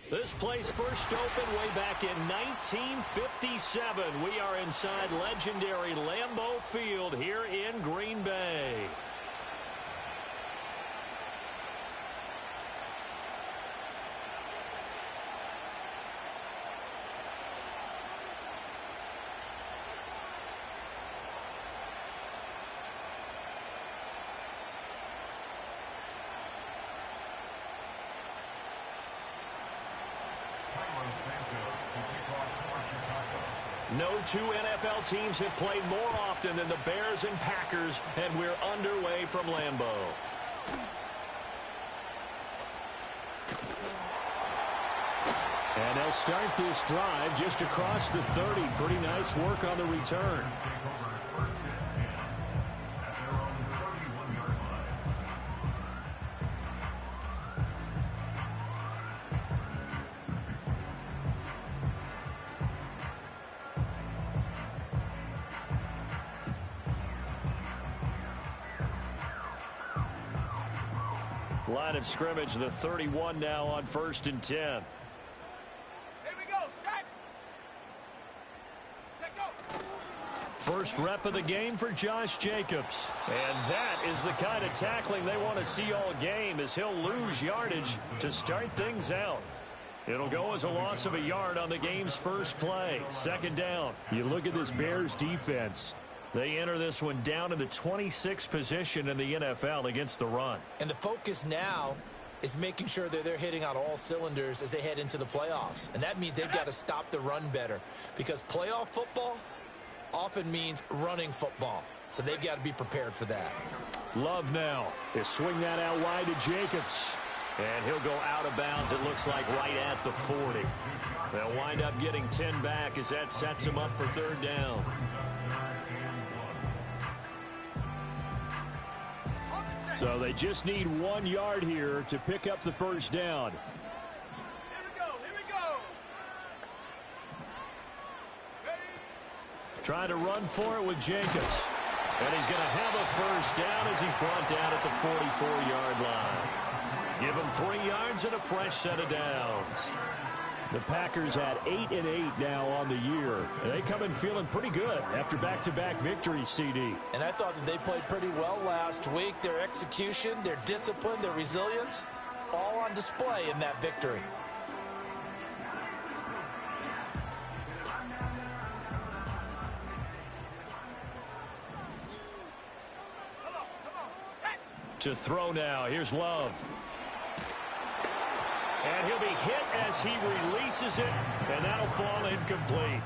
This place first opened way back in 1957. We are inside legendary Lambeau Field here in Green Bay. No two NFL teams have played more often than the Bears and Packers, and we're underway from Lambeau. And they'll start this drive just across the 30. Pretty nice work on the return. Line of scrimmage, the 31 now on 1st and 10. Here we go, set. Set, go. First rep of the game for Josh Jacobs. And that is the kind of tackling they want to see all game, as he'll lose yardage to start things out. It'll go as a loss of a yard on the game's first play. 2nd down. You look at this Bears defense. They enter this one down in the 26th position in the NFL against the run. And the focus now is making sure that they're hitting on all cylinders as they head into the playoffs. And that means they've got to stop the run better, because playoff football often means running football. So they've got to be prepared for that. Love now. They swing that out wide to Jacobs. And he'll go out of bounds, it looks like, right at the 40. They'll wind up getting 10 back as that sets him up for 3rd down. So they just need 1 yard here to pick up the 1st down. Here we go, here we go. Ready? Trying to run for it with Jacobs. And he's going to have a 1st down as he's brought down at the 44-yard line. Give him 3 yards and a fresh set of downs. The Packers had 8-8 now on the year. And they come in feeling pretty good after back-to-back victories, CD. And I thought that they played pretty well last week. Their execution, their discipline, their resilience, all on display in that victory. To throw now. Here's Love. And he'll be hit as he releases it, and that'll fall incomplete.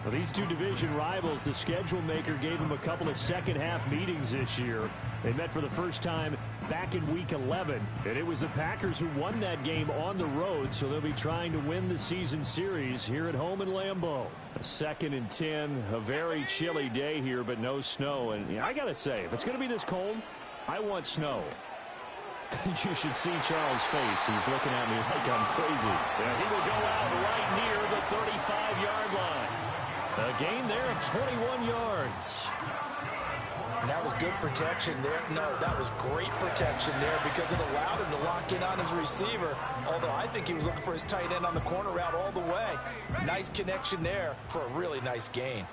Well, these two division rivals, the schedule maker gave them a couple of second-half meetings this year. They met for the first time back in Week 11, and it was the Packers who won that game on the road, so they'll be trying to win the season series here at home in Lambeau. 2nd and 10, a very chilly day here, but no snow. And I got to say, if it's going to be this cold, I want snow. You should see Charles' face. He's looking at me like I'm crazy. And he will go out right near the 35-yard line. A gain there of 21 yards. And that was good protection there. No, that was great protection there, because it allowed him to lock in on his receiver. Although I think he was looking for his tight end on the corner route all the way. Nice connection there for a really nice gain.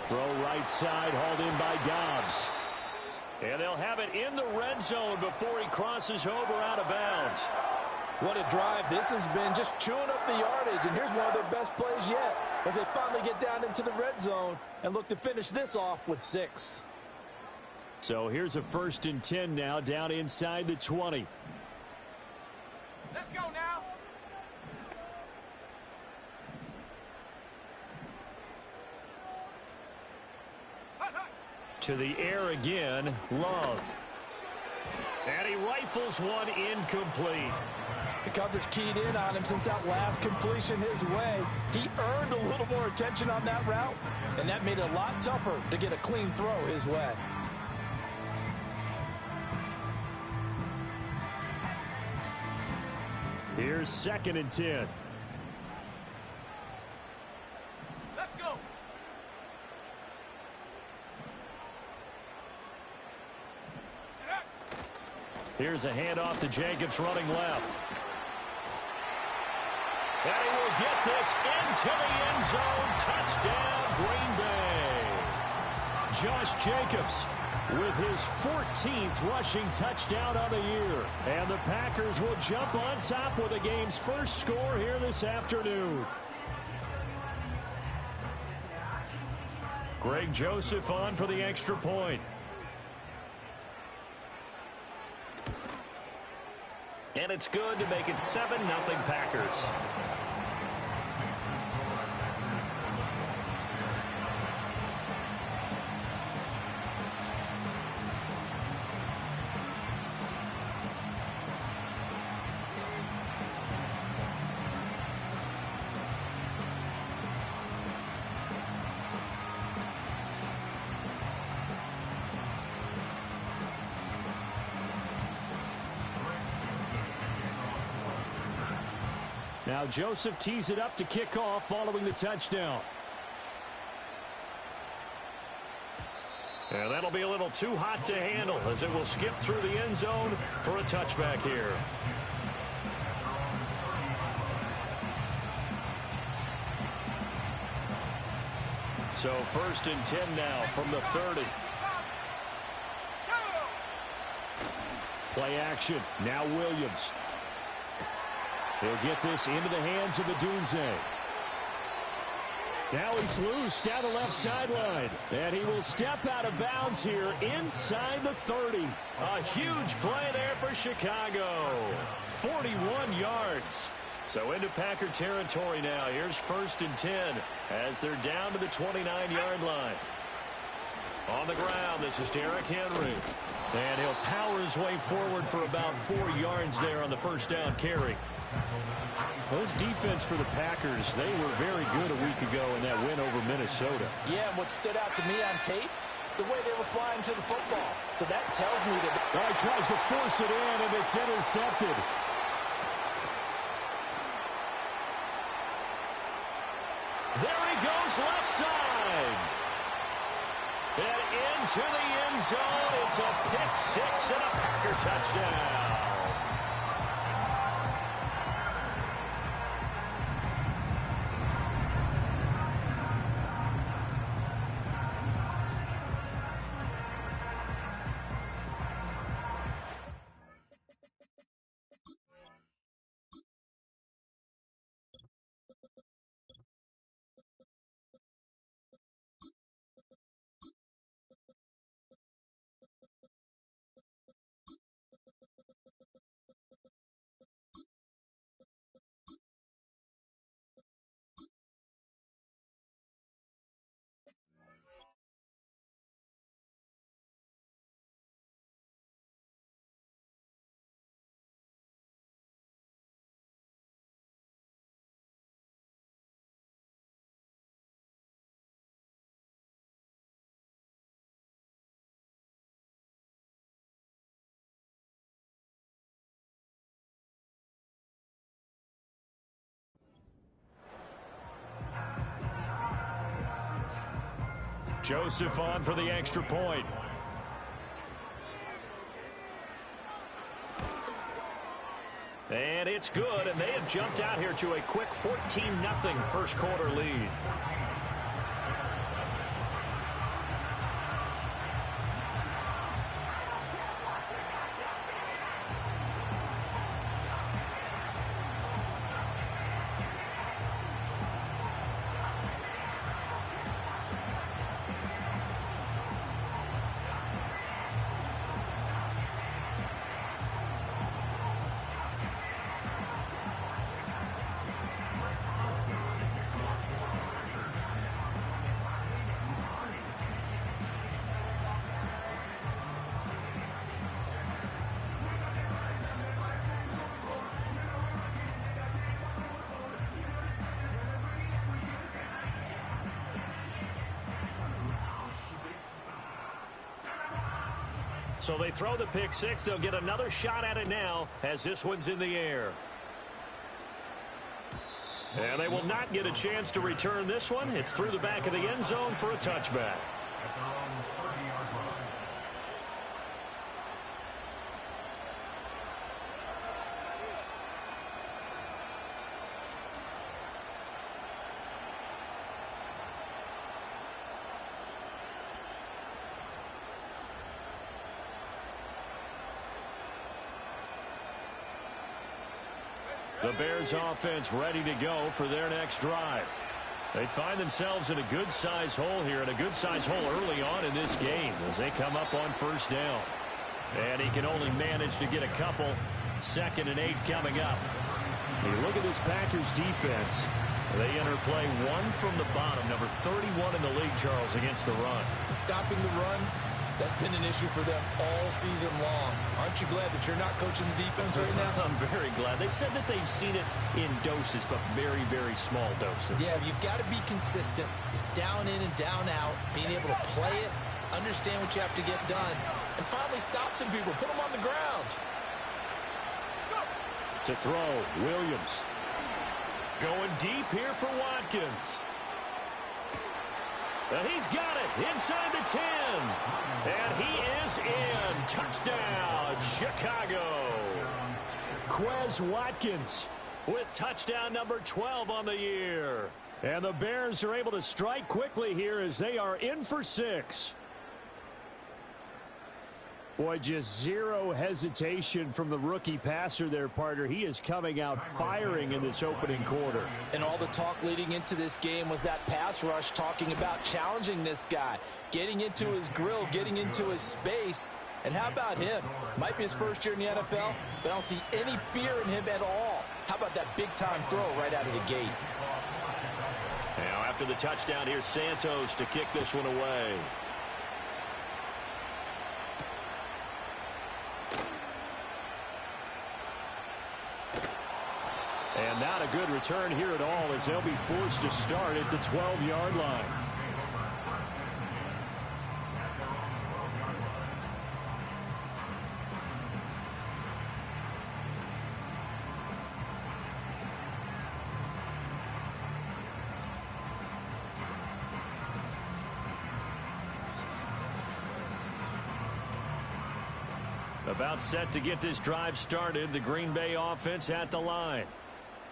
Throw right side, hauled in by Dobbs. And they'll have it in the red zone before he crosses over out of bounds. What a drive this has been, just chewing up the yardage. And here's one of their best plays yet, as they finally get down into the red zone and look to finish this off with 6. So here's a 1st and 10 now, down inside the 20. Let's go now. To the air again, Love. And he rifles one incomplete. The coverage keyed in on him since that last completion his way. He earned a little more attention on that route, and that made it a lot tougher to get a clean throw his way. Here's 2nd and 10. Let's go. Here's a handoff to Jacobs running left. And he will get this into the end zone. Touchdown, Green Bay. Josh Jacobs with his 14th rushing touchdown on the year. And the Packers will jump on top with the game's first score here this afternoon. Greg Joseph on for the extra point. And it's good to make it 7-0 Packers. Now Joseph tees it up to kick off following the touchdown. And that'll be a little too hot to handle as it will skip through the end zone for a touchback here. So 1st and 10 now from the 30. Play action. Now Williams. He'll get this into the hands of Odunze. Now he's loose down the left sideline. And he will step out of bounds here inside the 30. A huge play there for Chicago. 41 yards. So into Packer territory now. Here's 1st and 10 as they're down to the 29-yard line. On the ground, this is Derrick Henry. And he'll power his way forward for about 4 yards there on the first down carry. Well, this defense for the Packers, they were very good a week ago in that win over Minnesota. Yeah, and what stood out to me on tape, the way they were flying to the football. So that tells me that... He tries to force it in, and it's intercepted. There he goes, left side. And into the end zone. It's a pick six and a Packer touchdown. Joseph on for the extra point. And it's good, and they have jumped out here to a quick 14-0 first quarter lead. So they throw the pick six. They'll get another shot at it now as this one's in the air. And they will not get a chance to return this one. It's through the back of the end zone for a touchback. The Bears offense ready to go for their next drive. They find themselves in a good-sized hole here, and a good-sized hole early on in this game as they come up on first down. And he can only manage to get a couple. 2nd and 8 coming up. You look at this Packers defense. They enter play one from the bottom, number 31 in the league, Charles, against the run. Stopping the run, that's been an issue for them all season long. Aren't you glad that you're not coaching the defense right now? I'm very glad. They said that they've seen it in doses, but very, very small doses. Yeah, you've got to be consistent. It's down in and down out, being able to play it, understand what you have to get done, and finally stop some people, put them on the ground. To throw, Williams. Going deep here for Watkins. And he's got it inside the 10. And he is in. Touchdown, Chicago. Quez Watkins with touchdown number 12 on the year. And the Bears are able to strike quickly here as they are in for 6. Boy, just zero hesitation from the rookie passer there, partner. He is coming out firing in this opening quarter. And all the talk leading into this game was that pass rush, talking about challenging this guy, getting into his grill, getting into his space. And how about him? Might be his first year in the NFL, but I don't see any fear in him at all. How about that big-time throw right out of the gate? Now, after the touchdown, here's Santos to kick this one away. And not a good return here at all as they'll be forced to start at the 12-yard line. About set to get this drive started, the Green Bay offense at the line.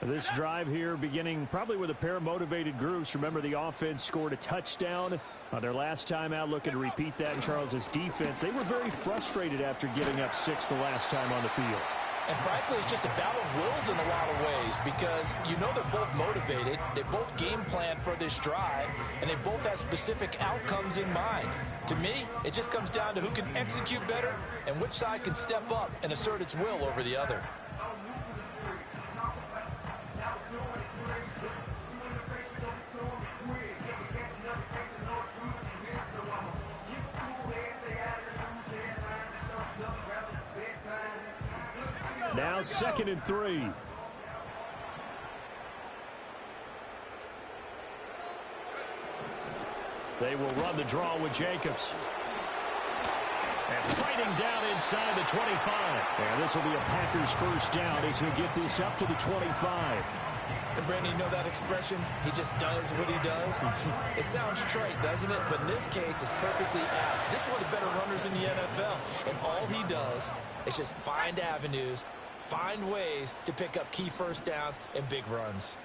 This drive here beginning probably with a pair of motivated groups. Remember, the offense scored a touchdown on their last time out, looking to repeat that in Charles's defense. They were very frustrated after getting up 6 the last time on the field. And frankly, it's just a battle of wills in a lot of ways because you know they're both motivated, they both game plan for this drive, and they both have specific outcomes in mind. To me, it just comes down to who can execute better and which side can step up and assert its will over the other. Now 2nd and 3. They will run the draw with Jacobs. And fighting down inside the 25. And this will be a Packers first down as he'll get this up to the 25. And Brandon, you know that expression? He just does what he does. It sounds trite, doesn't it? But in this case, it's perfectly apt. This is one of the better runners in the NFL. And all he does is just find avenues, find ways to pick up key first downs and big runs.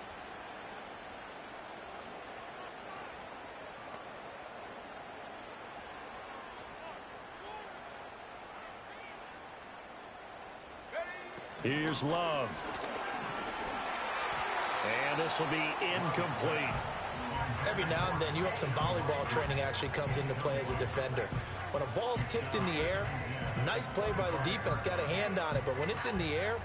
Here's Love. And this will be incomplete. Every now and then, you hope some volleyball training actually comes into play as a defender. When a ball's tipped in the air, nice play by the defense, got a hand on it, but when it's in the air,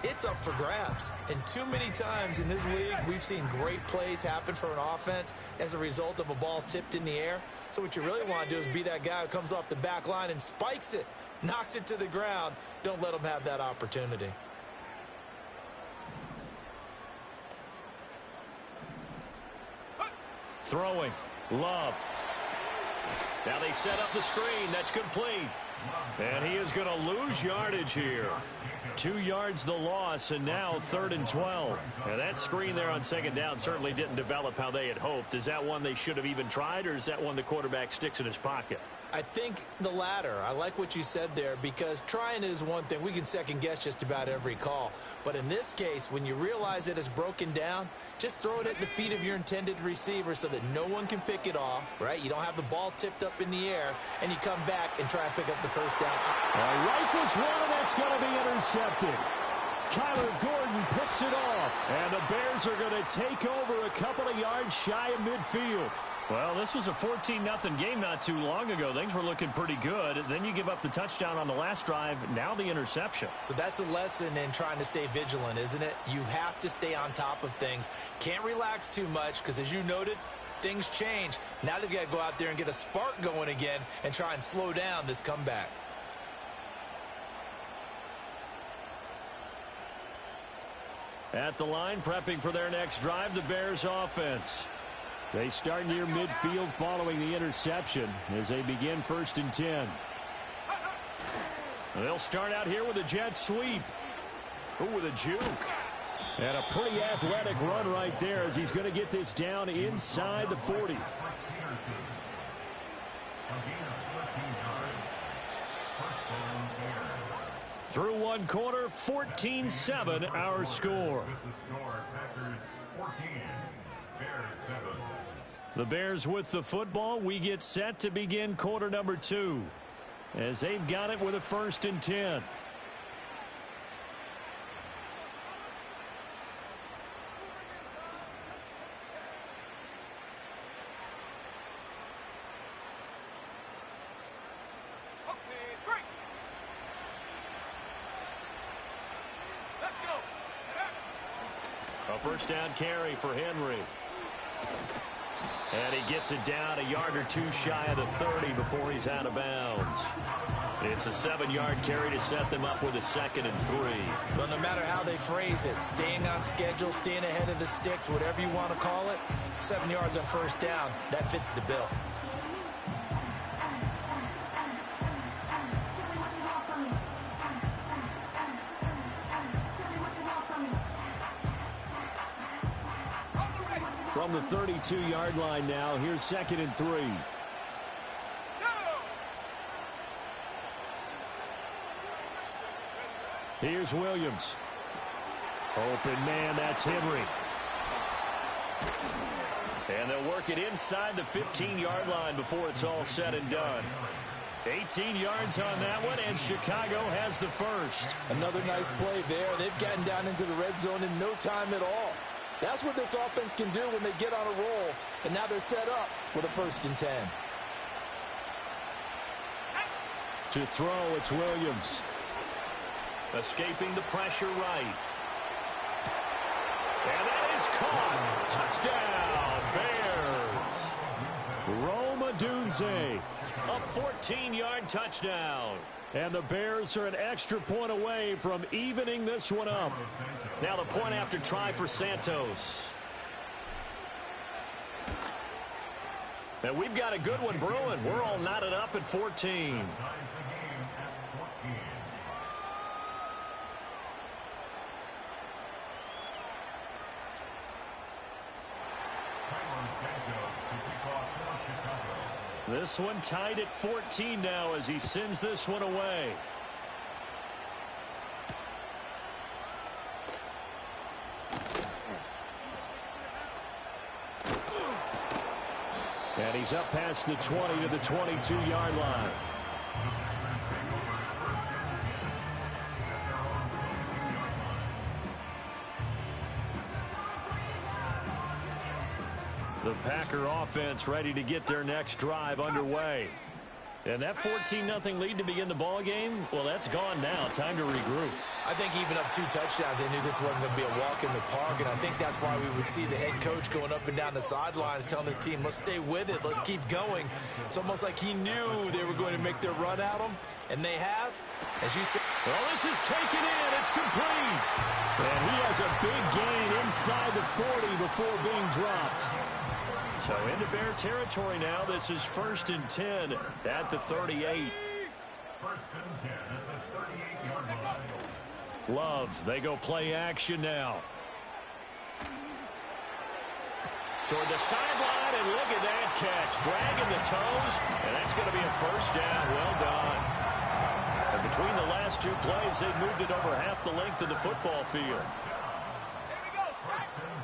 it's up for grabs. And too many times in this league, we've seen great plays happen for an offense as a result of a ball tipped in the air. So what you really want to do is be that guy who comes off the back line and spikes it, knocks it to the ground. Don't let them have that opportunity. Throwing. Love. Now they set up the screen. That's complete. And he is going to lose yardage here. 2 yards the loss, and now 3rd and 12. And that screen there on 2nd down certainly didn't develop how they had hoped. Is that one they should have even tried, or is that one the quarterback sticks in his pocket? I think the latter. I like what you said there because trying it is one thing. We can second guess just about every call. But in this case, when you realize it is broken down, just throw it at the feet of your intended receiver so that no one can pick it off, right? You don't have the ball tipped up in the air, and you come back and try and pick up the first down. Rifles one, and that's going to be intercepted. Kyler Gordon picks it off. And the Bears are going to take over a couple of yards shy of midfield. Well, this was a 14-0 game not too long ago. Things were looking pretty good. Then you give up the touchdown on the last drive. Now the interception. So that's a lesson in trying to stay vigilant, isn't it? You have to stay on top of things. Can't relax too much because, as you noted, things change. Now they've got to go out there and get a spark going again and try and slow down this comeback. At the line, prepping for their next drive, the Bears offense. They start near midfield following the interception as they begin 1st and 10. They'll start out here with a jet sweep. Ooh, with a juke. And a pretty athletic run right there as he's going to get this down inside the 40. Through one quarter, 14-7 our score. The Bears with the football. We get set to begin quarter number 2 as they've got it with a 1st and 10. A first down carry for Henry. And he gets it down a yard or two shy of the 30 before he's out of bounds. It's a 7-yard carry to set them up with a 2nd and 3. Well, no matter how they phrase it, staying on schedule, staying ahead of the sticks, whatever you want to call it, 7 yards on first down, that fits the bill. From the 32-yard line now, here's 2nd and 3. Here's Williams. Open man, that's Henry. And they'll work it inside the 15-yard line before it's all said and done. 18 yards on that one, and Chicago has the first. Another nice play there. They've gotten down into the red zone in no time at all. That's what this offense can do when they get on a roll. And now they're set up with a 1st and 10. To throw, it's Williams. Escaping the pressure right. And that is caught. Touchdown, Bears. Rome Odunze. A 14-yard touchdown. And the Bears are an extra point away from evening this one up. Now the point after try for Santos. And we've got a good one brewing. We're all knotted up at 14. This one tied at 14 now as he sends this one away. And he's up past the 20 to the 22-yard line. The Packer offense ready to get their next drive underway. And that 14-0 lead to begin the ball game, well, that's gone now. Time to regroup. I think even up 2 touchdowns, they knew this wasn't going to be a walk in the park, and I think that's why we would see the head coach going up and down the sidelines telling his team, let's stay with it, let's keep going. It's almost like he knew they were going to make their run at him, and they have. As you said, well, this is taken in. It's complete. And he has a big gain inside the 40 before being dropped. So into Bear territory now. This is 1st and 10 at the 38. 1st and 10 at the 38-yard line. Love, they go play action now. Toward the sideline, and look at that catch. Dragging the toes, and that's going to be a first down. Well done. And between the last 2 plays, they've moved it over half the length of the football field.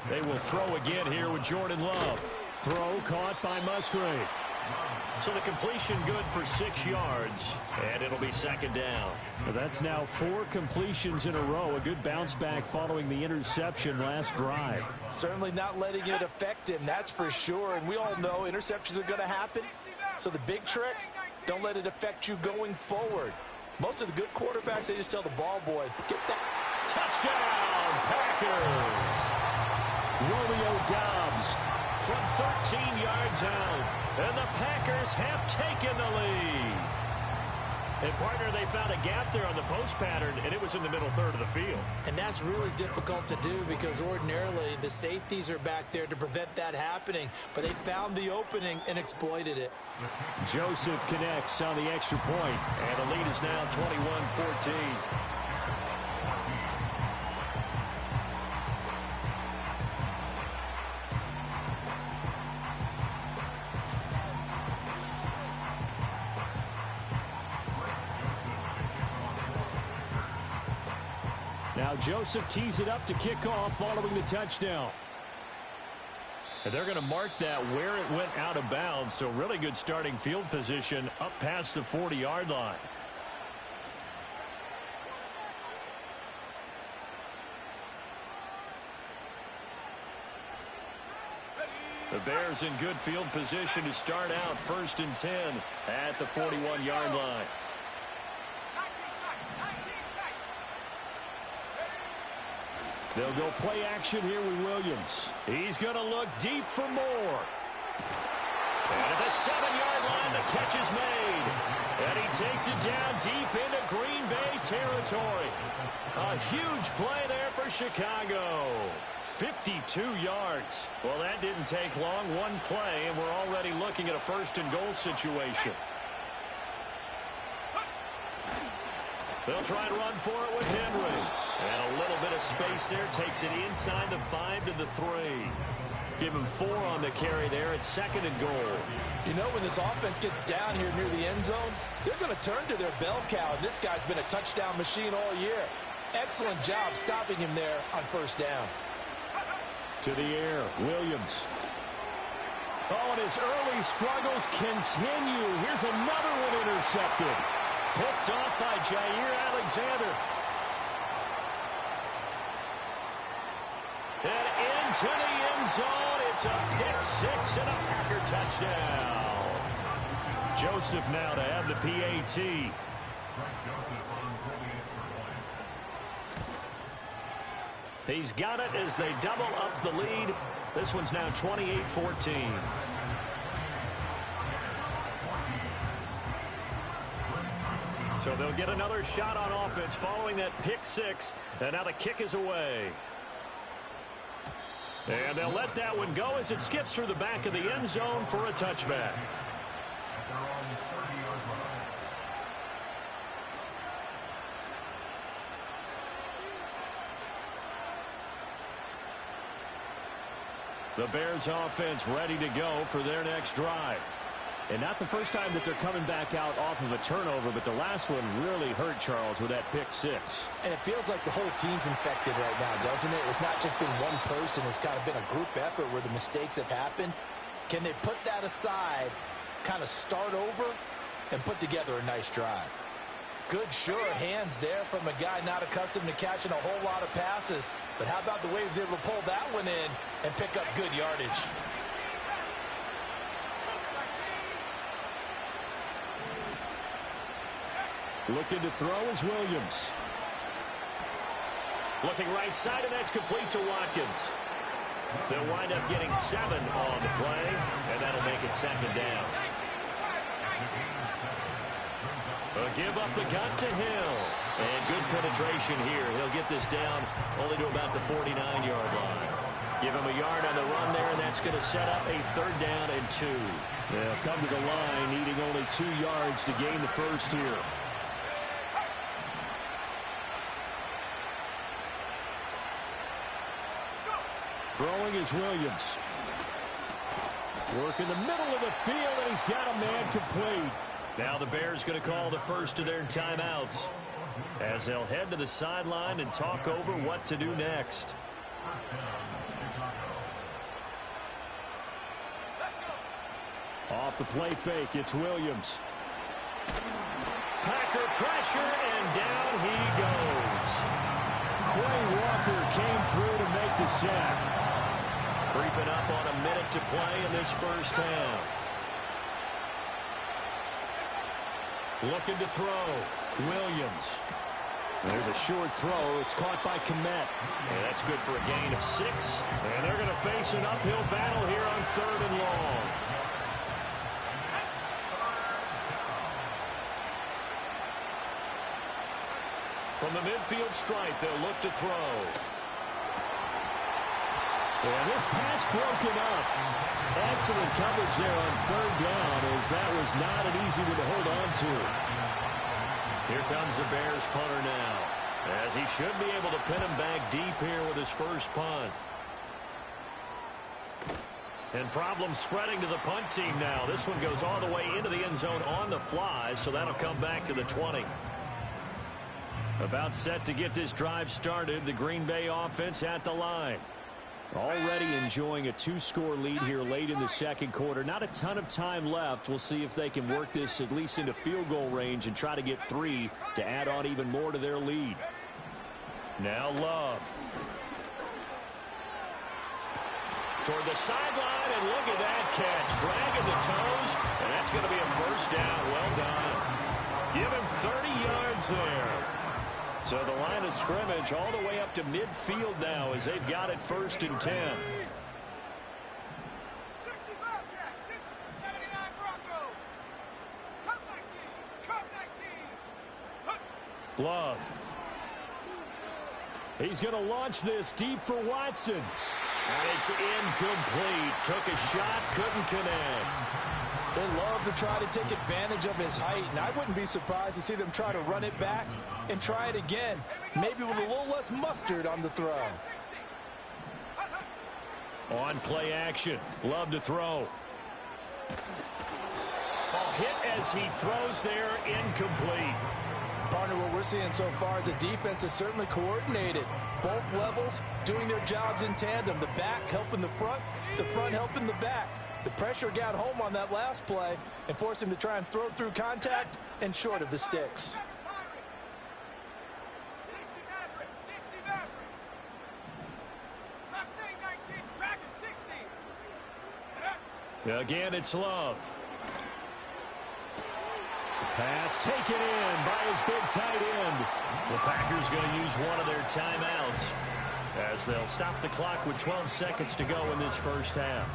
They will throw again here with Jordan Love. Throw caught by Musgrave. So the completion good for 6 yards, and it'll be second down. Well, that's now 4 completions in a row. A good bounce back following the interception last drive. Certainly not letting it affect him, that's for sure. And we all know interceptions are going to happen. So the big trick, don't let it affect you going forward. Most of the good quarterbacks, they just tell the ball boy, get that. Touchdown, Packers! Romeo Doubs From 13 yards out, and the Packers have taken the lead. And, partner, they found a gap there on the post pattern, and it was in the middle third of the field. And that's really difficult to do because ordinarily the safeties are back there to prevent that happening. But they found the opening and exploited it. Joseph connects on the extra point. And the lead is now 21-14. Now Joseph tees it up to kick off following the touchdown. And they're going to mark that where it went out of bounds. So really good starting field position up past the 40-yard line. The Bears in good field position to start out 1st and 10 at the 41-yard line. They'll go play action here with Williams. He's going to look deep for more. And at the 7-yard line, the catch is made. And he takes it down deep into Green Bay territory. A huge play there for Chicago. 52 yards. Well, that didn't take long. One play, and we're already looking at a 1st and goal situation. They'll try and run for it with Henry. And a little bit of space there. Takes it inside the 5 to the 3. Give him 4 on the carry there at 2nd and goal. You know, when this offense gets down here near the end zone, they're going to turn to their bell cow. And this guy's been a touchdown machine all year. Excellent job stopping him there on 1st down. To the air, Williams. Oh, and his early struggles continue. Here's another one intercepted. Picked off by Jair Alexander. And into the end zone. It's a pick 6 and a Packer touchdown. Joseph now to have the PAT. He's got it as they double up the lead. This one's now 28-14. So they'll get another shot on offense following that pick 6. And now the kick is away. And they'll let that one go as it skips through the back of the end zone for a touchback. The Bears offense ready to go for their next drive. And not the first time that they're coming back out off of a turnover, but the last one really hurt Charles with that pick 6. And it feels like the whole team's infected right now, doesn't it? It's not just been one person. It's kind of been a group effort where the mistakes have happened. Can they put that aside, kind of start over, and put together a nice drive? Good, sure hands there from a guy not accustomed to catching a whole lot of passes. But how about the way he was able to pull that one in and pick up good yardage? Looking to throw is Williams. Looking right side, and that's complete to Watkins. They'll wind up getting 7 on the play, and that'll make it 2nd down. A give up the gut to Hill. And good penetration here. He'll get this down only to about the 49-yard line. Give him a yard on the run there, and that's going to set up a 3rd down and 2. They'll come to the line, needing only 2 yards to gain the first here. Throwing is Williams. Work in the middle of the field, and he's got a man complete. Now the Bears going to call the first of their timeouts as they'll head to the sideline and talk over what to do next. Off the play fake, it's Williams. Packer pressure, and down he goes. Quay Walker came through to make the sack. Creeping up on a minute to play in this first half. Looking to throw. Williams. There's a short throw. It's caught by Kmet. And that's good for a gain of 6. And they're going to face an uphill battle here on 3rd and long. From the midfield stripe, they'll look to throw. And this pass broken up. Excellent coverage there on 3rd down, as that was not an easy one to hold on to. Here comes the Bears punter now, as he should be able to pin him back deep here with his first punt. And problems spreading to the punt team now. This one goes all the way into the end zone on the fly, so that'll come back to the 20. About set to get this drive started, the Green Bay offense at the line. Already enjoying a 2-score lead here late in the second quarter. Not a ton of time left. We'll see if they can work this at least into field goal range and try to get 3 to add on even more to their lead. Now Love. Toward the sideline, and look at that catch. Dragging the toes, and that's going to be a first down. Well done. Give him 30 yards there. So the line of scrimmage all the way up to midfield now as they've got it 1st and 10. 65 back, 79 Broncos. Cut 19, cut 19. Love. He's going to launch this deep for Watson. And it's incomplete. Took a shot, couldn't connect. They love to try to take advantage of his height, and I wouldn't be surprised to see them try to run it back and try it again, maybe with a little less mustard on the throw. On play action. Love to throw. Ball hit as he throws there, incomplete. Partner, what we're seeing so far is a defense is certainly coordinated. Both levels doing their jobs in tandem. The back helping the front helping the back. The pressure got home on that last play and forced him to try and throw through contact and short of the sticks. 60 Mavericks. Mustang 19, Dragon 60. Again, it's Love. Pass taken in by his big tight end. The Packers going to use one of their timeouts as they'll stop the clock with 12 seconds to go in this first half.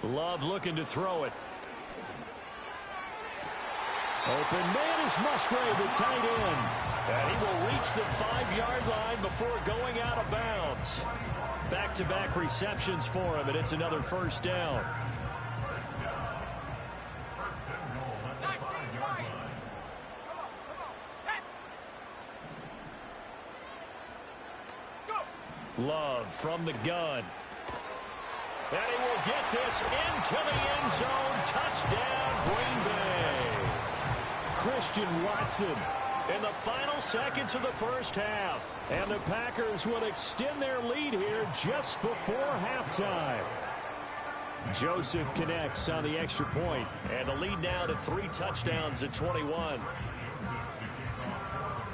Love looking to throw it. Open man is Musgrave, the tight end. And he will reach the 5-yard line before going out of bounds. Back-to-back receptions for him, and it's another first down. Love from the gun. And he will get this into the end zone. Touchdown, Green Bay. Christian Watson In the final seconds of the first half. And the Packers will extend their lead here just before halftime. Joseph connects on the extra point. And the lead now to 3 touchdowns at 21.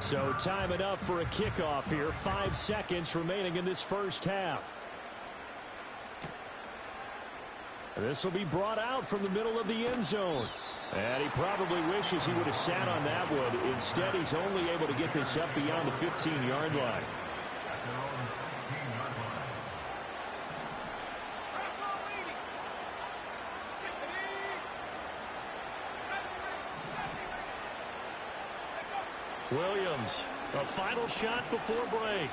So time enough for a kickoff here. 5 seconds remaining in this first half. This will be brought out from the middle of the end zone. And he probably wishes he would have sat on that one. Instead, he's only able to get this up beyond the 15-yard line. Williams, a final shot before break.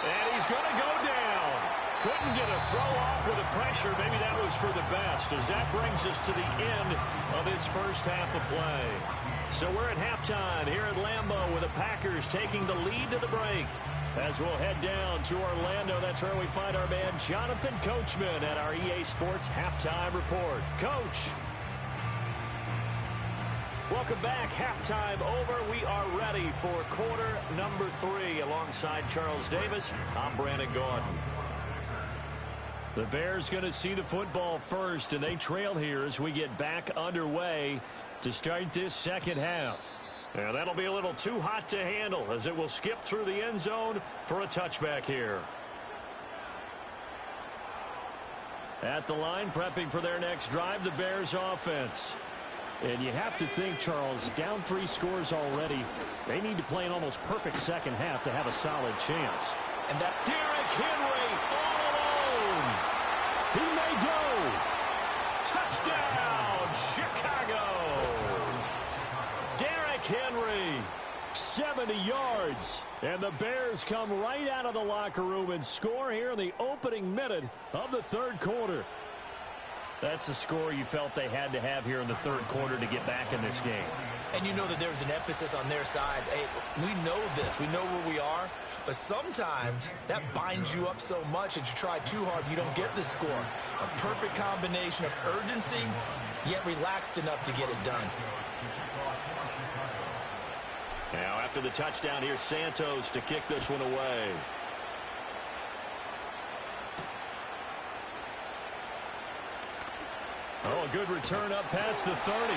And he's going to go down. Couldn't get a throw off with the pressure. Maybe that was for the best, as that brings us to the end of this first half of play. So we're at halftime here at Lambeau with the Packers taking the lead to the break. As we'll head down to Orlando, that's where we find our man Jonathan Coachman at our EA Sports Halftime Report. Coach. Welcome back. Halftime over. We are ready for quarter number 3. Alongside Charles Davis, I'm Brandon Gaudin. The Bears going to see the football first, and they trail here as we get back underway to start this second half. And that'll be a little too hot to handle as it will skip through the end zone for a touchback here. At the line, prepping for their next drive, the Bears offense. And you have to think, Charles, down 3 scores already. They need to play an almost perfect second half to have a solid chance. And that Derrick Henry all alone. He may go. Touchdown, Chicago. Derrick Henry, 70 yards. And the Bears come right out of the locker room and score here in the opening minute of the third quarter. That's a score you felt they had to have here in the third quarter to get back in this game. And you know that there's an emphasis on their side. Hey, we know this. We know where we are. But sometimes that binds you up so much that you try too hard, you don't get the score. A perfect combination of urgency, yet relaxed enough to get it done. Now after the touchdown, here's Santos to kick this one away. Oh, a good return up past the 30.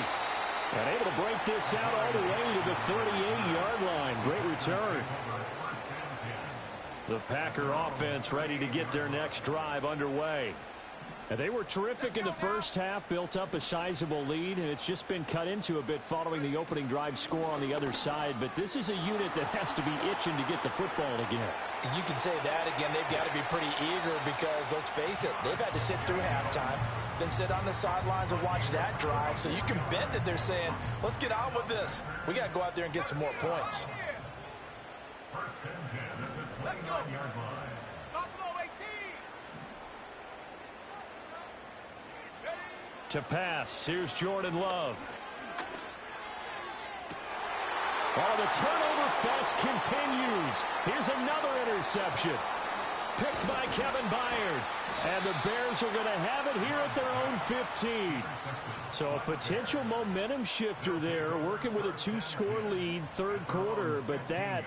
And able to break this out all the way to the 38-yard line. Great return. The Packer offense ready to get their next drive underway. And they were terrific in the first half, built up a sizable lead, and it's just been cut into a bit following the opening drive score on the other side. But this is a unit that has to be itching to get the football again. And you can say that again. They've got to be pretty eager because, let's face it, they've had to sit through halftime, then sit on the sidelines and watch that drive. So you can bet that they're saying, let's get on with this. We got to go out there and get some more points. First and 10 at the 29-yard line. Buffalo 18. To pass, here's Jordan Love. Oh, the turnover fest continues. Here's another interception. Picked by Kevin Byard. And the Bears are going to have it here at their own 15. So a potential momentum shifter there, working with a 2-score lead, third quarter, but that,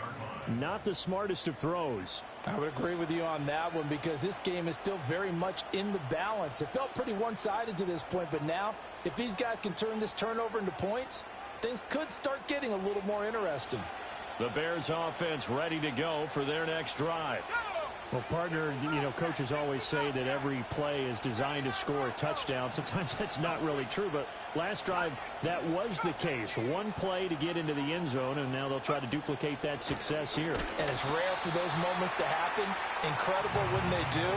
not the smartest of throws. I would agree with you on that one because this game is still very much in the balance. It felt pretty one-sided to this point, but now if these guys can turn this turnover into points, things could start getting a little more interesting. The Bears offense ready to go for their next drive. Well, partner, you know, coaches always say that every play is designed to score a touchdown. Sometimes that's not really true, but last drive, that was the case. One play to get into the end zone, and now they'll try to duplicate that success here. And it's rare for those moments to happen. Incredible when they do.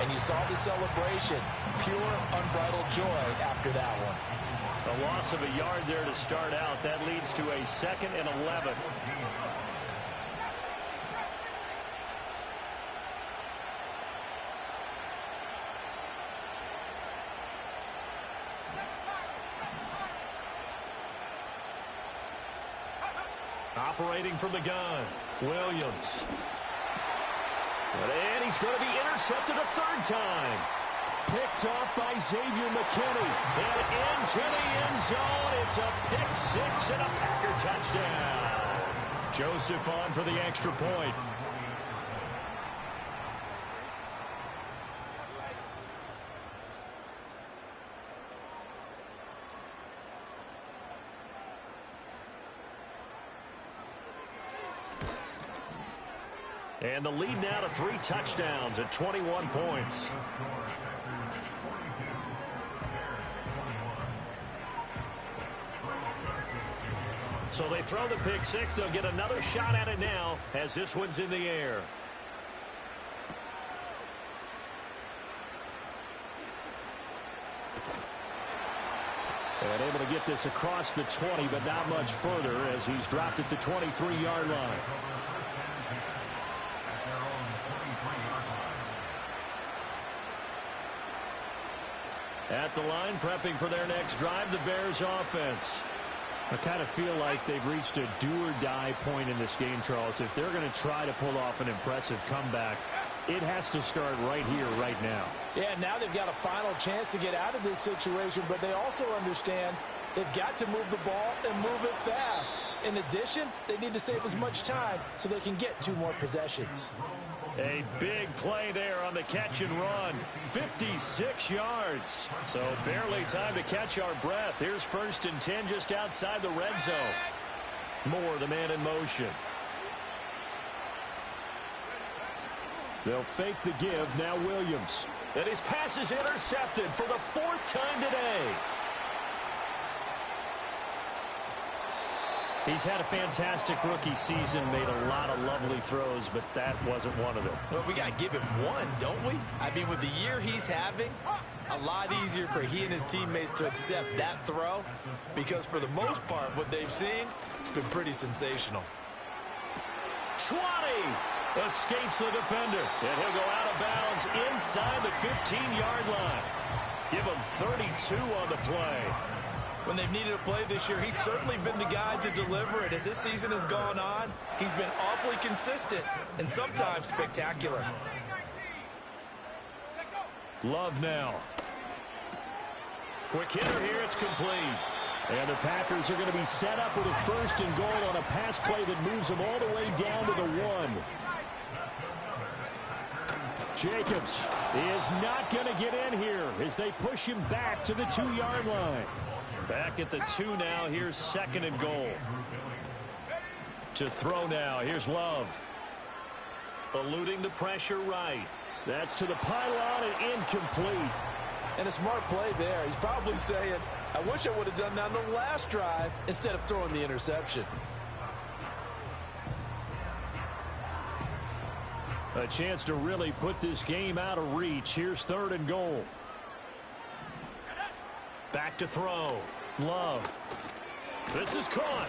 And you saw the celebration. Pure, unbridled joy after that one. A loss of a yard there to start out. That leads to a 2nd and 11. Operating from the gun, Williams. And he's going to be intercepted a third time. Picked off by Xavier McKinney. And into the end zone. It's a pick six and a Packer touchdown. Joseph on for the extra point. And the lead now to 3 touchdowns at 21 points. So they throw the pick six. They'll get another shot at it now as this one's in the air. And able to get this across the 20, but not much further as he's dropped it to 23-yard line. At the line, prepping for their next drive, the Bears offense. I kind of feel like they've reached a do-or-die point in this game, Charles. If they're going to try to pull off an impressive comeback, it has to start right here, right now. Yeah, now they've got a final chance to get out of this situation, but they also understand they've got to move the ball and move it fast. In addition, they need to save as much time so they can get 2 more possessions. A big play there on the catch and run. 56 yards. So barely time to catch our breath. Here's 1st and 10 just outside the red zone. Moore, the man in motion. They'll fake the give. Now Williams. And his pass is intercepted for the 4th time today. He's had a fantastic rookie season, made a lot of lovely throws, but that wasn't one of them. Well, we got to give him one, don't we? I mean, with the year he's having, a lot easier for he and his teammates to accept that throw, because for the most part, what they've seen, it's been pretty sensational. 20 escapes the defender, and he'll go out of bounds inside the 15-yard line. Give him 32 on the play. When they've needed a play this year, he's certainly been the guy to deliver it. As this season has gone on, he's been awfully consistent and sometimes spectacular. Love now. Quick hitter here, it's complete. And the Packers are going to be set up with a 1st and goal on a pass play that moves them all the way down to the 1. Jacobs is not going to get in here as they push him back to the 2-yard line. Back at the 2 now. Here's 2nd and goal. To throw now. Here's Love. Eluding the pressure right. That's to the pylon and incomplete. And a smart play there. He's probably saying, I wish I would have done that on the last drive instead of throwing the interception. A chance to really put this game out of reach. Here's 3rd and goal. Back to throw. Love. This is caught.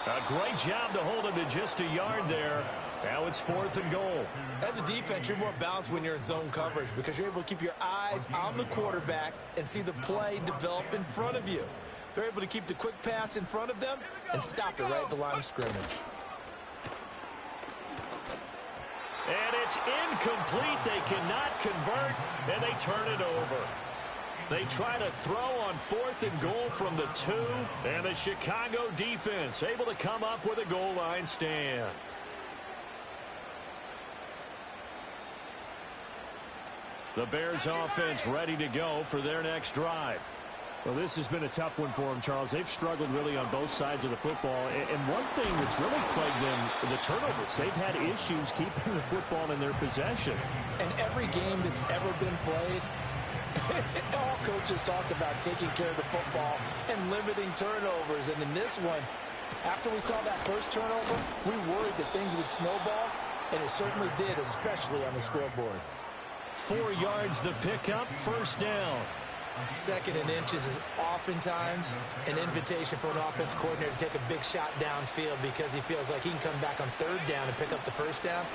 A great job to hold him to just a yard there. Now it's 4th and goal. As a defense, you're more balanced when you're in zone coverage because you're able to keep your eyes on the quarterback and see the play develop in front of you. They're able to keep the quick pass in front of them and stop it right at the line of scrimmage. And it's incomplete. They cannot convert, and they turn it over. They try to throw on 4th and goal from the 2, and the Chicago defense able to come up with a goal line stand. The Bears offense ready to go for their next drive. Well, this has been a tough one for them, Charles. They've struggled really on both sides of the football. And one thing that's really plagued them, the turnovers. They've had issues keeping the football in their possession. And every game that's ever been played, all coaches talk about taking care of the football and limiting turnovers. And in this one, after we saw that first turnover, we worried that things would snowball, and it certainly did, especially on the scoreboard. 4 yards the pickup, 1st down. 2nd and inches is oftentimes an invitation for an offense coordinator to take a big shot downfield because he feels like he can come back on 3rd down and pick up the 1st down.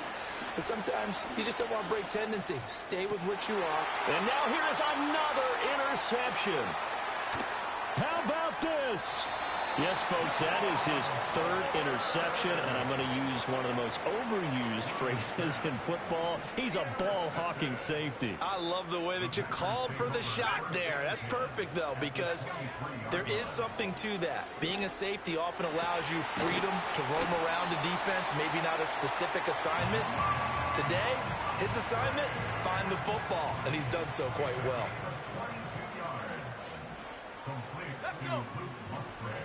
But sometimes you just don't want to break tendency. Stay with what you are. And now here is another interception. How about this? Yes, folks, that is his 3rd interception, and I'm going to use one of the most overused phrases in football. He's a ball-hawking safety. I love the way that you called for the shot there. That's perfect, though, because there is something to that. Being a safety often allows you freedom to roam around the defense, maybe not a specific assignment. Today, his assignment, find the football, and he's done so quite well. Let's go.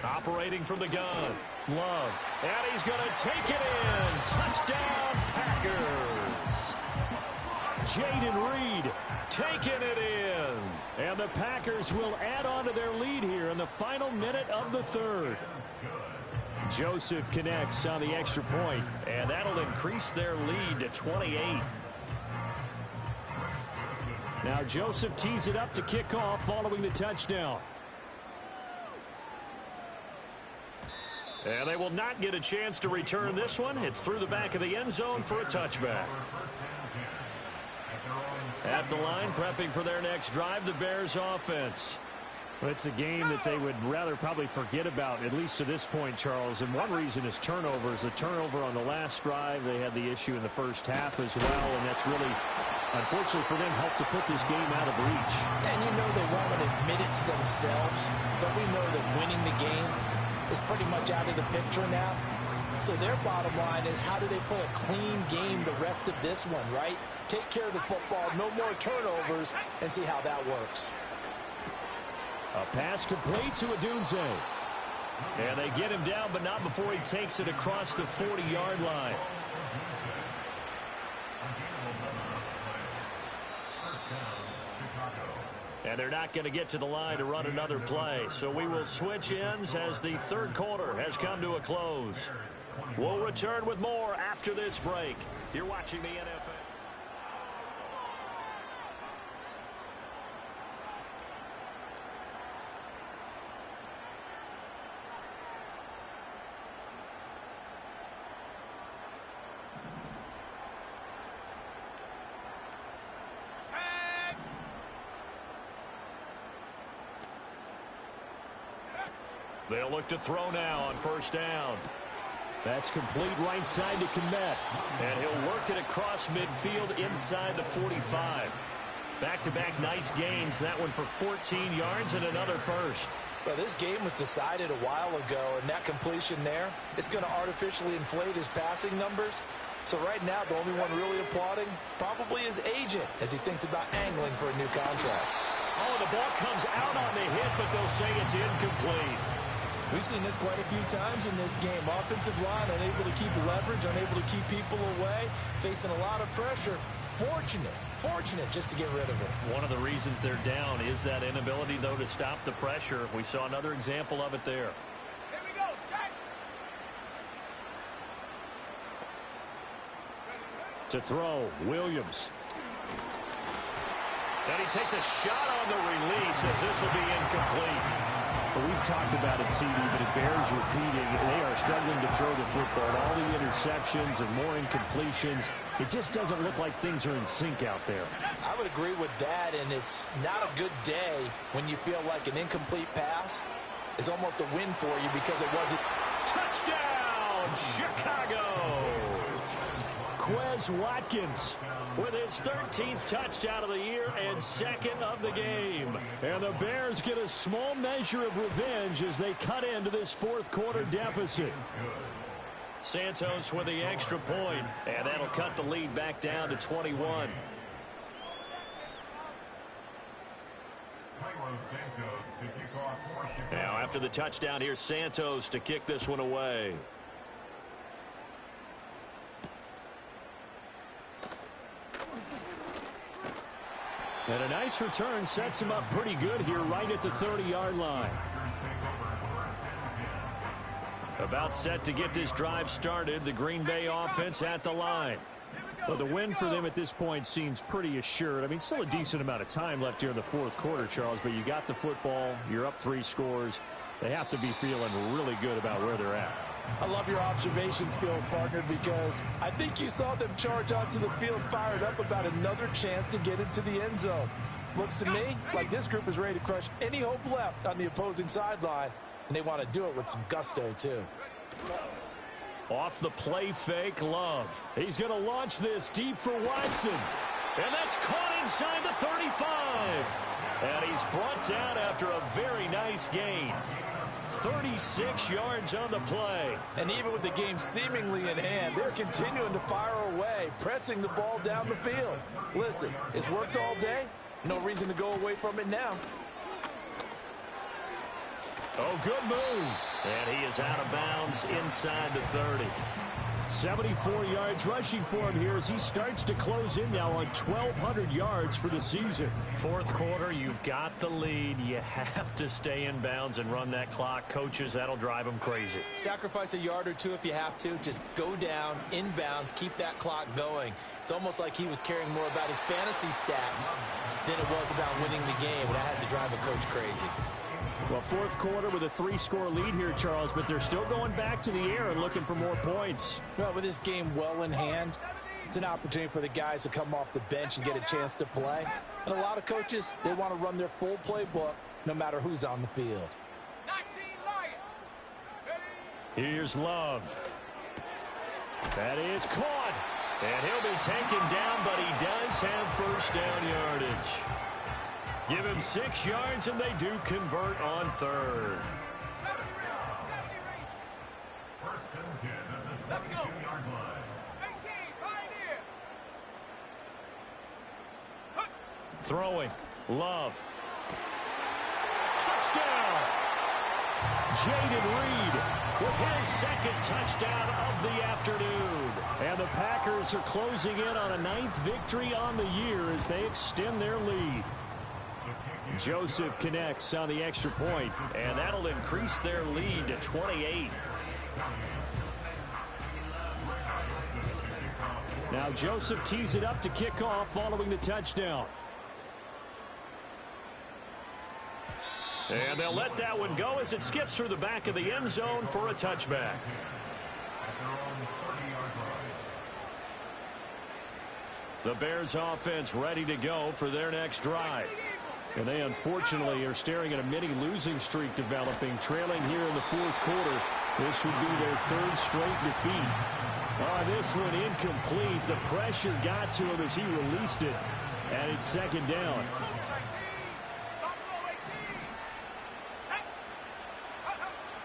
Operating from the gun. Love. And he's going to take it in. Touchdown, Packers. Jaden Reed taking it in. And the Packers will add on to their lead here in the final minute of the 3rd. Joseph connects on the extra point, and that'll increase their lead to 28. Now Joseph tees it up to kick off following the touchdown. And they will not get a chance to return this one. It's through the back of the end zone for a touchback. At the line, prepping for their next drive, the Bears offense. Well, it's a game that they would rather probably forget about, at least to this point, Charles. And one reason is turnovers. The turnover on the last drive, they had the issue in the first half as well, and that's really, unfortunately for them, helped to put this game out of reach. And you know they won't admit it to themselves, but we know that winning the game is pretty much out of the picture now. So their bottom line is, how do they play a clean game the rest of this one, right? Take care of the football, no more turnovers, and see how that works. A pass complete to Odunze. And they get him down, but not before he takes it across the 40-yard line. And they're not going to get to the line to run another play. So we will switch ends as the third quarter has come to a close. We'll return with more after this break. You're watching the NFL. They'll look to throw now on first down. That's complete right side to Kmet. And he'll work it across midfield inside the 45. Back-to-back nice gains. That one for 14 yards and another first. Well, this game was decided a while ago, and that completion there is going to artificially inflate his passing numbers. So right now, the only one really applauding probably his agent as he thinks about angling for a new contract. Oh, the ball comes out on the hit, but they'll say it's incomplete. We've seen this quite a few times in this game. Offensive line unable to keep leverage, unable to keep people away, facing a lot of pressure. Fortunate just to get rid of it. One of the reasons they're down is that inability, though, to stop the pressure. We saw another example of it there. Here we go, set. To throw, Williams. And he takes a shot on the release as this will be incomplete. Well, we've talked about it, CD, but it bears repeating. They are struggling to throw the football. All the interceptions and more incompletions. It just doesn't look like things are in sync out there. I would agree with that, and it's not a good day when you feel like an incomplete pass is almost a win for you because it wasn't. Touchdown, Chicago! Quez Watkins with his 13th touchdown of the year and second of the game. And the Bears get a small measure of revenge as they cut into this fourth quarter deficit. Santos with the extra point, and that'll cut the lead back down to 21. Now after the touchdown, here's Santos to kick this one away. And a nice return sets him up pretty good here right at the 30-yard line. About set to get this drive started, the Green Bay offense at the line. Well, the win for them at this point seems pretty assured. I mean, still a decent amount of time left here in the fourth quarter, Charles, but you got the football, you're up 3 scores. They have to be feeling really good about where they're at. I love your observation skills, partner, because I think you saw them charge onto the field fired up about another chance to get into the end zone. Looks to me like this group is ready to crush any hope left on the opposing sideline, and they want to do it with some gusto, too. Off the play fake, Love. He's going to launch this deep for Watson. And that's caught inside the 35. And he's brought down after a very nice gain. 36 yards on the play. And even with the game seemingly in hand, they're continuing to fire away, pressing the ball down the field. Listen, it's worked all day. No reason to go away from it now. Oh, good move. And he is out of bounds inside the 30. 74 yards rushing for him here as he starts to close in now on 1,200 yards for the season. Fourth quarter, you've got the lead. You have to stay in bounds and run that clock. Coaches, that'll drive them crazy. Sacrifice a yard or two if you have to. Just go down, in bounds, keep that clock going. It's almost like he was caring more about his fantasy stats than it was about winning the game, and that has to drive a coach crazy. Well, fourth quarter with a 3-score lead here, Charles, but they're still going back to the air and looking for more points. Well, with this game well in hand, it's an opportunity for the guys to come off the bench and get a chance to play. And a lot of coaches, they want to run their full playbook no matter who's on the field. 19 Lions. Ready? Here's Love. That is caught. And he'll be taken down, but he does have first down yardage. Give him 6 yards, and they do convert on third. 70 range. First and 10 at the Let's go. 22-yard line. 18 Pioneer. Throwing. Love. Touchdown! Jaden Reed with his second touchdown of the afternoon. And the Packers are closing in on a 9th victory on the year as they extend their lead. Joseph connects on the extra point, and that'll increase their lead to 28. Now Joseph tees it up to kick off following the touchdown. And they'll let that one go as it skips through the back of the end zone for a touchback. The Bears offense ready to go for their next drive. And they unfortunately are staring at a mini losing streak developing, trailing here in the 4th quarter. This would be their 3rd straight defeat. This one incomplete. The pressure got to him as he released it. And it's 2nd down.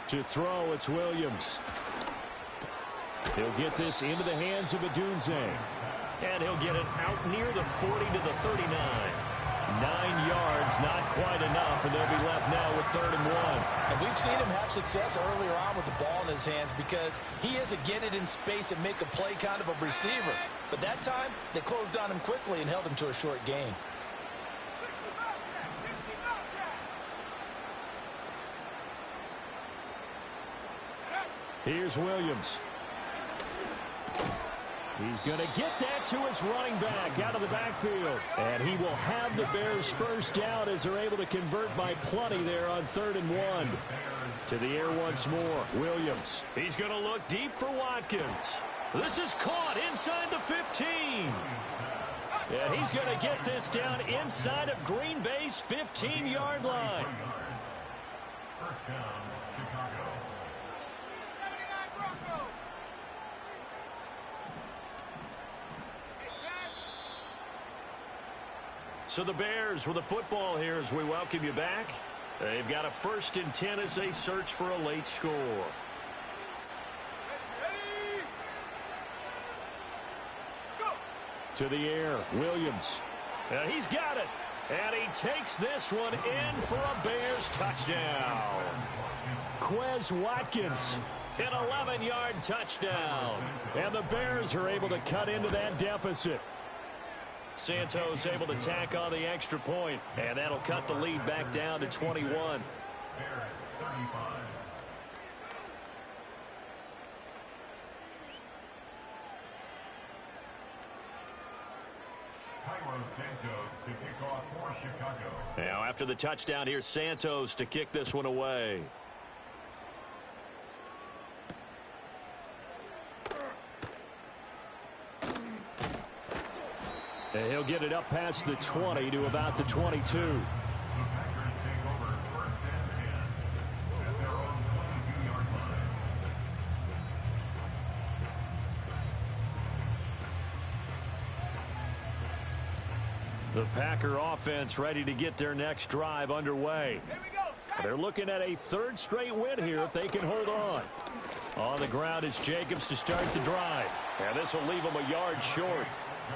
To throw, it's Williams. He'll get this into the hands of Odunze. And he'll get it out near the 40 to the 39. 9 yards, not quite enough, and they'll be left now with 3rd and 1. And we've seen him have success earlier on with the ball in his hands because he is a get it in space and make a play kind of a receiver. But that time, they closed on him quickly and held him to a short gain. Here's Williams. He's going to get that to his running back out of the backfield. And he will have the Bears first down as they're able to convert by plenty there on 3rd and 1. To the air once more. Williams. He's going to look deep for Watkins. This is caught inside the 15. And he's going to get this down inside of Green Bay's 15-yard line. First down, Chicago. So the Bears with the football here as we welcome you back. They've got a 1st and 10 as they search for a late score. Ready? Go. To the air, Williams. And he's got it. And he takes this one in for a Bears touchdown. Quez Watkins, an 11-yard touchdown. And the Bears are able to cut into that deficit. Santos able to tack on the extra point, and that'll cut the lead back down to 21. Bears 35. Cairo Santos to kick off for Chicago. Now after the touchdown, here's Santos to kick this one away. And he'll get it up past the 20 to about the 22. The Packers take over 1st and 10 at their own 22-yard line. The Packer offense ready to get their next drive underway. Here we go. They're looking at a 3rd straight win here if they can hold on. On the ground, it's Jacobs to start the drive. And this will leave them a yard short.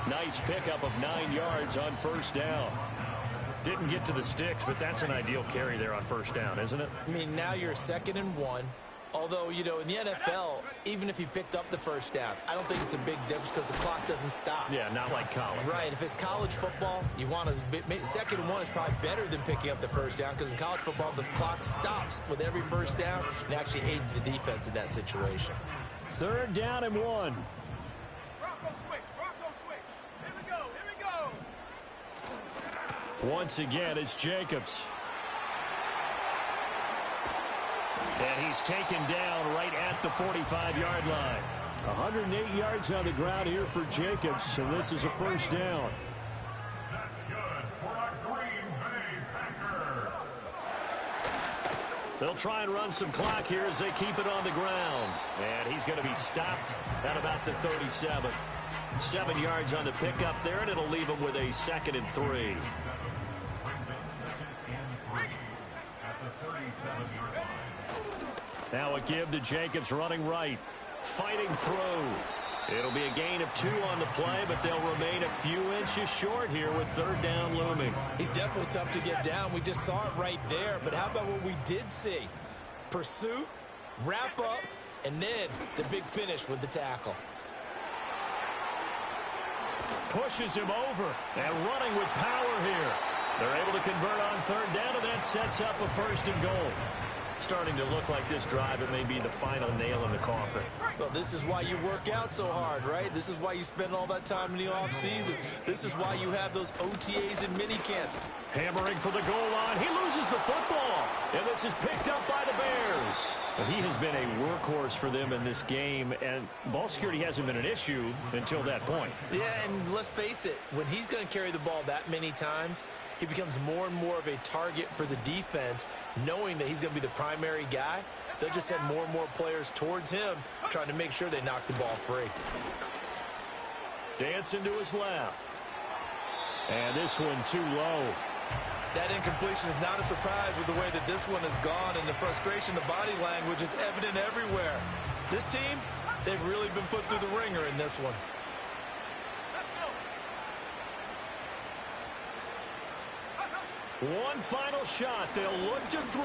Nice pickup of 9 yards on 1st down. Didn't get to the sticks, but that's an ideal carry there on 1st down, isn't it? I mean, now you're 2nd and 1. Although, you know, in the NFL, even if he picked up the 1st down, I don't think it's a big difference because the clock doesn't stop. Yeah, not like college. Right. If it's college football, you want to 2nd and 1 is probably better than picking up the 1st down because in college football, the clock stops with every 1st down and actually aids the defense in that situation. 3rd down and 1. Rocco switch. Rocco switch. Here we go. Here we go. Once again, it's Jacobs. And he's taken down right at the 45-yard line. 108 yards on the ground here for Jacobs, and this is a 1st down. That's good for a Green Bay Packer. They'll try and run some clock here as they keep it on the ground. And he's going to be stopped at about the 37. 7 yards on the pickup there, and it'll leave him with a 2nd and 3. Now a give to Jacobs running right. Fighting through. It'll be a gain of 2 on the play, but they'll remain a few inches short here with 3rd down looming. He's definitely tough to get down. We just saw it right there. But how about what we did see? Pursuit, wrap up, and then the big finish with the tackle. Pushes him over and running with power here. They're able to convert on 3rd down, and that sets up a 1st and goal. Starting to look like this drive, it may be the final nail in the coffin. Well, this is why you work out so hard, right? This is why you spend all that time in the offseason. This is why you have those OTAs and mini camps. Hammering for the goal line. He loses the football. And this is picked up by the Bears. He has been a workhorse for them in this game, and ball security hasn't been an issue until that point. Yeah, and let's face it, when he's going to carry the ball that many times, he becomes more and more of a target for the defense, knowing that he's going to be the primary guy. They'll just send more and more players towards him, trying to make sure they knock the ball free. Dancing to his left. And this one too low. That incompletion is not a surprise with the way that this one has gone, and the frustration, the body language is evident everywhere. This team, they've really been put through the ringer in this one. One final shot. They'll look to throw.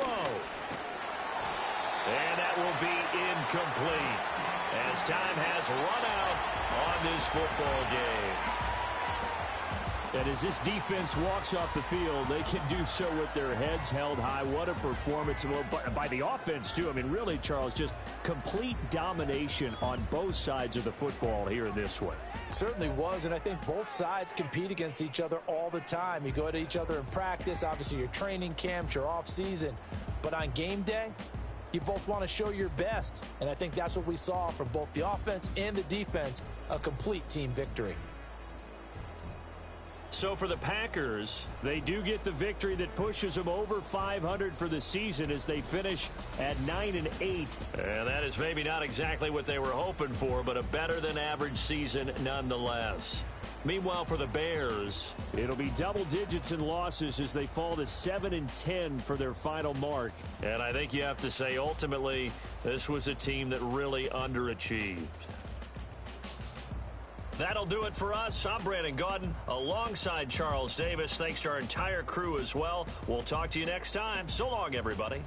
And that will be incomplete as time has run out on this football game. And as this defense walks off the field, they can do so with their heads held high. What a performance by the offense, too. I mean, really, Charles, just complete domination on both sides of the football here in this one. Certainly was, and I think both sides compete against each other all the time. You go at each other in practice, obviously your training camps, your off-season. But on game day, you both want to show your best. And I think that's what we saw from both the offense and the defense, a complete team victory. So for the Packers, they do get the victory that pushes them over 500 for the season as they finish at 9-8. And that is maybe not exactly what they were hoping for, but a better than average season nonetheless. Meanwhile, for the Bears, it'll be double digits in losses as they fall to 7-10 for their final mark. And I think you have to say, ultimately, this was a team that really underachieved. That'll do it for us. I'm Brandon Gaudin alongside Charles Davis. Thanks to our entire crew as well. We'll talk to you next time. So long, everybody.